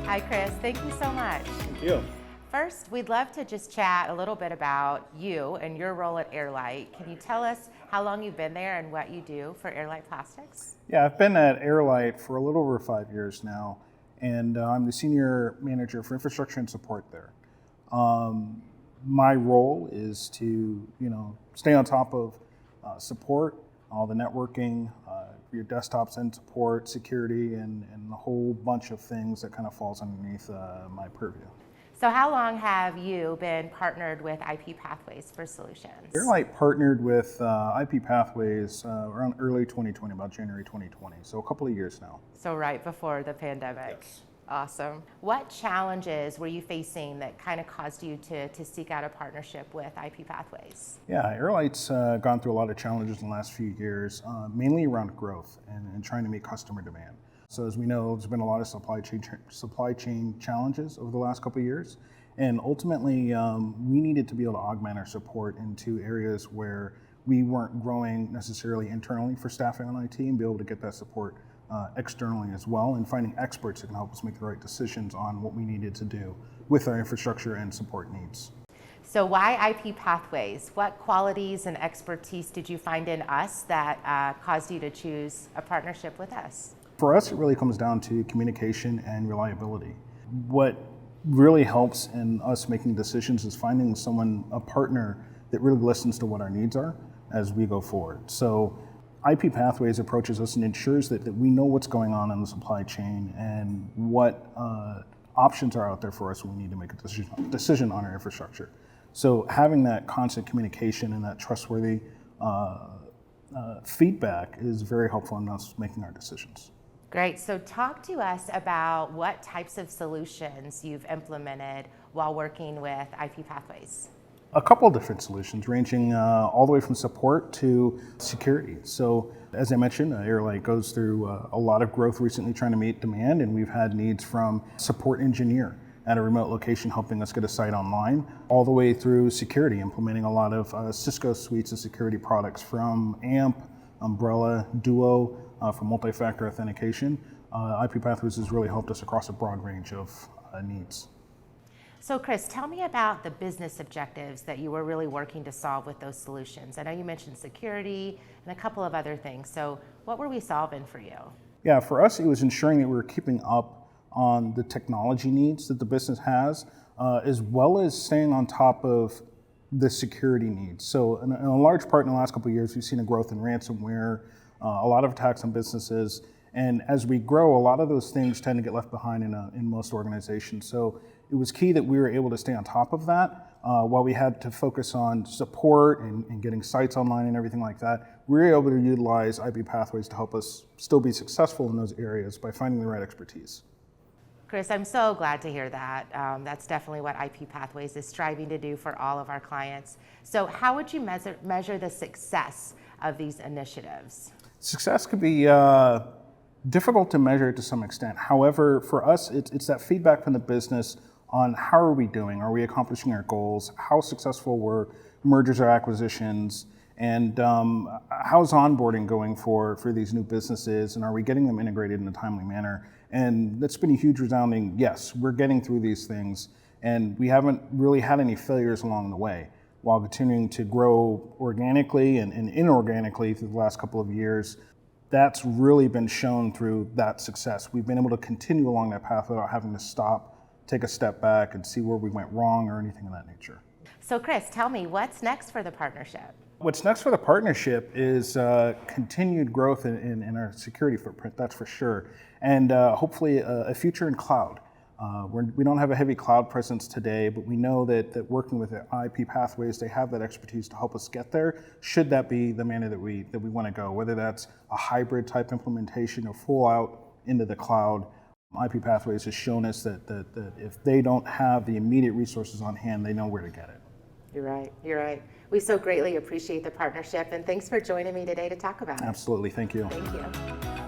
Hi, Chris. Thank you so much. Thank you. First, we'd love to just chat a little bit about you and your role at Airlite. Can you tell us how long you've been there and what you do for Airlite Plastics? Yeah, I've been at Airlite for a little over 5 years now, and I'm the senior manager for infrastructure and support there. My role is to, stay on top of support, all the networking, your desktops and support, security, and a whole bunch of things that kind of falls underneath my purview. So how long have you been partnered with IP Pathways for solutions? Airlite partnered with IP Pathways around early 2020, about January 2020, so a couple of years now. So right before the pandemic. Yes. Awesome. What challenges were you facing that kind of caused you to seek out a partnership with IP Pathways? Yeah, Airlite's gone through a lot of challenges in the last few years, mainly around growth and trying to meet customer demand. So as we know, there's been a lot of supply chain challenges over the last couple of years, and ultimately we needed to be able to augment our support into areas where we weren't growing necessarily internally for staffing on IT, and be able to get that support externally as well, and finding experts that can help us make the right decisions on what we needed to do with our infrastructure and support needs. So why IP Pathways? What qualities and expertise did you find in us that caused you to choose a partnership with us? For us, it really comes down to communication and reliability. What really helps in us making decisions is finding a partner that really listens to what our needs are as we go forward. So IP Pathways approaches us and ensures that we know what's going on in the supply chain and what options are out there for us when we need to make a decision on our infrastructure. So having that constant communication and that trustworthy feedback is very helpful in us making our decisions. Great. So talk to us about what types of solutions you've implemented while working with IP Pathways. A couple of different solutions, ranging all the way from support to security. So as I mentioned, Airlite goes through a lot of growth recently trying to meet demand, and we've had needs from support engineer at a remote location helping us get a site online, all the way through security, implementing a lot of Cisco suites of security products from AMP, Umbrella, Duo, for multi-factor authentication. IP Pathways has really helped us across a broad range of needs. So Chris, tell me about the business objectives that you were really working to solve with those solutions. I know you mentioned security and a couple of other things. So what were we solving for you? Yeah, for us, it was ensuring that we were keeping up on the technology needs that the business has, as well as staying on top of the security needs. So in a large part in the last couple of years, we've seen a growth in ransomware, a lot of attacks on businesses. And as we grow, a lot of those things tend to get left behind in most organizations. So it was key that we were able to stay on top of that. While we had to focus on support and getting sites online and everything like that, we were able to utilize IP Pathways to help us still be successful in those areas by finding the right expertise. Chris, I'm so glad to hear that. That's definitely what IP Pathways is striving to do for all of our clients. So how would you measure the success of these initiatives? Success could be difficult to measure to some extent. However, for us, it's that feedback from the business on how are we doing? Are we accomplishing our goals? How successful were mergers or acquisitions? And how's onboarding going for these new businesses? And are we getting them integrated in a timely manner? And that's been a huge resounding yes, we're getting through these things. And we haven't really had any failures along the way, while continuing to grow organically and inorganically through the last couple of years. That's really been shown through that success. We've been able to continue along that path without having to stop, take a step back, and see where we went wrong or anything of that nature. So Chris, tell me, what's next for the partnership? What's next for the partnership is continued growth in our security footprint, that's for sure, and hopefully a future in cloud. We don't have a heavy cloud presence today, but we know that working with IP Pathways, they have that expertise to help us get there, should that be the manner that we want to go, whether that's a hybrid type implementation or full out into the cloud. IP Pathways has shown us that if they don't have the immediate resources on hand, they know where to get it. You're right. We so greatly appreciate the partnership, and thanks for joining me today to talk about it. Absolutely, thank you. Thank you.